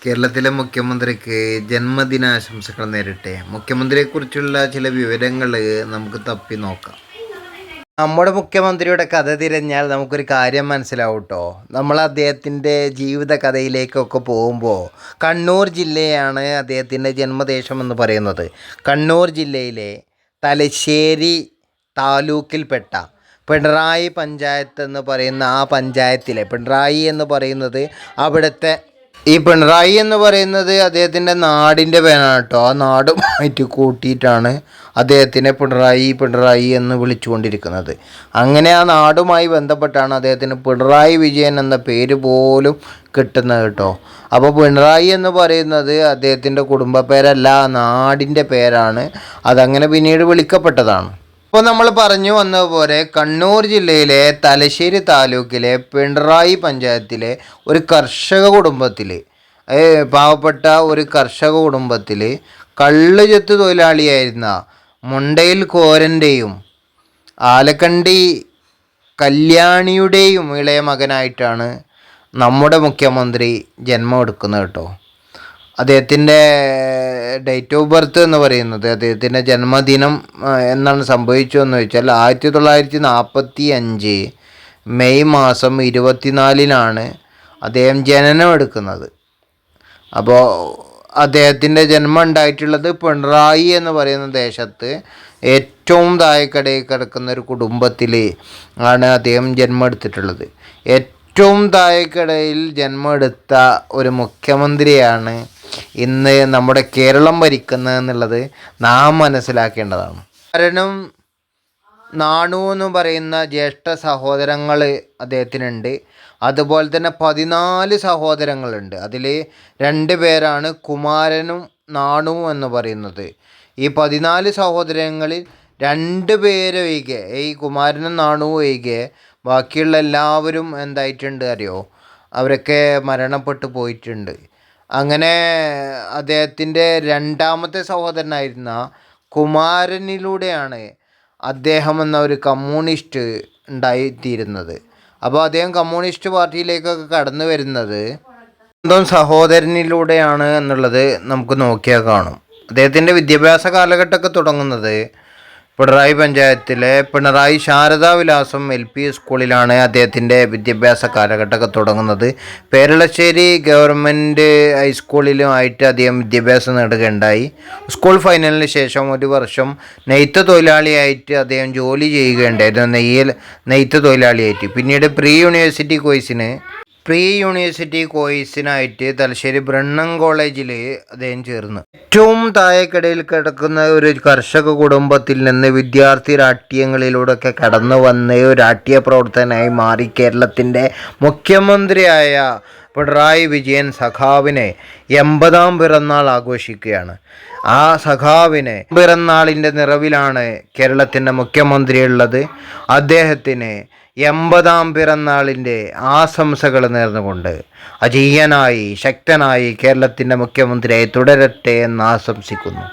കേരളത്തിലെ മുഖ്യമന്ത്രിക്ക് ജന്മദിനാശംസകൾ നേരിട്ടെ. മുഖ്യമന്ത്രിയെക്കുറിച്ചുള്ള ചില വിവരങ്ങൾ നമുക്ക് തപ്പി നോക്കാം. നമ്മുടെ മുഖ്യമന്ത്രിയുടെ കഥ തിരഞ്ഞാൽ നമുക്കൊരു കാര്യം മനസ്സിലാവും കേട്ടോ. നമ്മൾ അദ്ദേഹത്തിൻ്റെ ജീവിത കഥയിലേക്കൊക്കെ പോകുമ്പോൾ കണ്ണൂർ ജില്ലയാണ് അദ്ദേഹത്തിൻ്റെ ജന്മദേശം എന്ന് പറയുന്നത്. കണ്ണൂർ ജില്ലയിലെ തലശ്ശേരി താലൂക്കിൽപ്പെട്ട പിണറായി പഞ്ചായത്ത് എന്ന് പറയുന്ന ആ പഞ്ചായത്തിലെ പിണറായി എന്ന് പറയുന്നത് അവിടുത്തെ ഈ പിണറായി എന്ന് പറയുന്നത് അദ്ദേഹത്തിൻ്റെ നാടിൻ്റെ പേരാണ് കേട്ടോ. ആ നാടുമായിട്ട് കൂട്ടിയിട്ടാണ് അദ്ദേഹത്തിനെ പിണറായി എന്ന് വിളിച്ചുകൊണ്ടിരിക്കുന്നത്. അങ്ങനെ ആ നാടുമായി ബന്ധപ്പെട്ടാണ് അദ്ദേഹത്തിന് പിണറായി വിജയൻ എന്ന പേര് പോലും കിട്ടുന്നത് കേട്ടോ. അപ്പോൾ പിണറായി എന്ന് പറയുന്നത് അദ്ദേഹത്തിൻ്റെ കുടുംബ പേരല്ല, നാടിൻ്റെ പേരാണ്. അതങ്ങനെ പിന്നീട് വിളിക്കപ്പെട്ടതാണ്. ഇപ്പോൾ നമ്മൾ പറഞ്ഞു വന്നതുപോലെ കണ്ണൂർ ജില്ലയിലെ തലശ്ശേരി താലൂക്കിലെ പിണറായി പഞ്ചായത്തിലെ ഒരു കർഷക കുടുംബത്തിൽ, പാവപ്പെട്ട ഒരു കർഷക കുടുംബത്തിൽ കള്ളുചെത്ത് തൊഴിലാളിയായിരുന്ന മുണ്ടയിൽ കോരൻ്റെയും ആലക്കണ്ടി കല്യാണിയുടെയും ഇളയ മകനായിട്ടാണ് നമ്മുടെ മുഖ്യമന്ത്രി ജന്മമെടുക്കുന്നത് കേട്ടോ. അദ്ദേഹത്തിൻ്റെ ഡേറ്റ് ഓഫ് ബർത്ത് എന്ന് പറയുന്നത്, അദ്ദേഹത്തിൻ്റെ ജന്മദിനം എന്നാണ് സംഭവിച്ചതെന്ന് വെച്ചാൽ 1945 മെയ് മാസം 24-നാണ് അദ്ദേഹം ജനനം എടുക്കുന്നത്. അപ്പോൾ അദ്ദേഹത്തിൻ്റെ ജന്മം ഉണ്ടായിട്ടുള്ളത് പിണറായി എന്ന് പറയുന്ന ദേശത്ത് ഏറ്റവും താഴെക്കടയിൽ കിടക്കുന്ന ഒരു കുടുംബത്തിൽ ആണ് അദ്ദേഹം ജന്മം എടുത്തിട്ടുള്ളത്. ഏറ്റവും താഴെക്കടയിൽ ജന്മം എടുത്ത ഒരു മുഖ്യമന്ത്രിയാണ് ഇന്ന് നമ്മുടെ കേരളം ഭരിക്കുന്നത് എന്നുള്ളത് നാം മനസ്സിലാക്കേണ്ടതാണ്. കാരണം നാണു എന്ന് പറയുന്ന ജ്യേഷ്ഠ സഹോദരങ്ങൾ അദ്ദേഹത്തിനുണ്ട്. അതുപോലെ തന്നെ 14 സഹോദരങ്ങളുണ്ട്. അതിൽ 2 പേരാണ് കുമാരനും നാണുവും എന്ന് പറയുന്നത്. ഈ 14 സഹോദരങ്ങളിൽ 2 പേരൊഴികെ, ഈ കുമാരനും നാണുവും ഒഴികെ ബാക്കിയുള്ള എല്ലാവരും എന്തായിട്ടുണ്ട് അറിയോ, അവരൊക്കെ മരണപ്പെട്ടു പോയിട്ടുണ്ട്. അങ്ങനെ അദ്ദേഹത്തിൻ്റെ 2ാമത്തെ സഹോദരനായിരുന്ന കുമാരനിലൂടെയാണ് അദ്ദേഹം എന്ന ഒരു കമ്മ്യൂണിസ്റ്റ് ഉണ്ടായിത്തീരുന്നത്. അപ്പോൾ അദ്ദേഹം കമ്മ്യൂണിസ്റ്റ് പാർട്ടിയിലേക്കൊക്കെ കടന്നു വരുന്നത് സ്വന്തം സഹോദരനിലൂടെയാണ് എന്നുള്ളത് നമുക്ക് നോക്കിയാൽ കാണും. അദ്ദേഹത്തിൻ്റെ വിദ്യാഭ്യാസ കാലഘട്ടമൊക്കെ തുടങ്ങുന്നത് പിണറായി പഞ്ചായത്തിലെ പിണറായി ശാരദാവിലാസം LP സ്കൂളിലാണ് അദ്ദേഹത്തിൻ്റെ വിദ്യാഭ്യാസ കാലഘട്ടമൊക്കെ തുടങ്ങുന്നത്. പേരളശ്ശേരി ഗവൺമെൻറ് ഹൈസ്കൂളിലുമായിട്ട് അദ്ദേഹം വിദ്യാഭ്യാസം നേടുകയുണ്ടായി. സ്കൂൾ ഫൈനലിന് ശേഷം 1 വർഷം നെയ്ത്ത് തൊഴിലാളിയായിട്ട് അദ്ദേഹം ജോലി ചെയ്യുകയുണ്ടായിരുന്നു, നെയ്ത്ത് തൊഴിലാളിയായിട്ട്. പിന്നീട് പ്രീ യൂണിവേഴ്സിറ്റി കോഴ്സിനായിട്ട് തലശ്ശേരി ബ്രണ്ണൻ കോളേജിൽ അദ്ദേഹം ചേർന്നു. ഏറ്റവും താഴെക്കടയിൽ കിടക്കുന്ന ഒരു കർഷക കുടുംബത്തിൽ നിന്ന് വിദ്യാർത്ഥി രാഷ്ട്രീയങ്ങളിലൂടെയൊക്കെ കടന്നു വന്ന് രാഷ്ട്രീയ പ്രവർത്തകനായി മാറി കേരളത്തിൻ്റെ മുഖ്യമന്ത്രിയായ പിണറായി വിജയൻ സഖാവിനെ 80ാം പിറന്നാൾ ആഘോഷിക്കുകയാണ്. ആ സഖാവിനെ പിറന്നാളിൻ്റെ നിറവിലാണ് കേരളത്തിൻ്റെ മുഖ്യമന്ത്രിയുള്ളത്. അദ്ദേഹത്തിന് 80ാം പിറന്നാളിൻ്റെ ആശംസകൾ നേർന്നുകൊണ്ട് അജയ്യനായി ശക്തനായി കേരളത്തിൻ്റെ മുഖ്യമന്ത്രിയായി തുടരട്ടെ എന്ന് ആശംസിക്കുന്നു.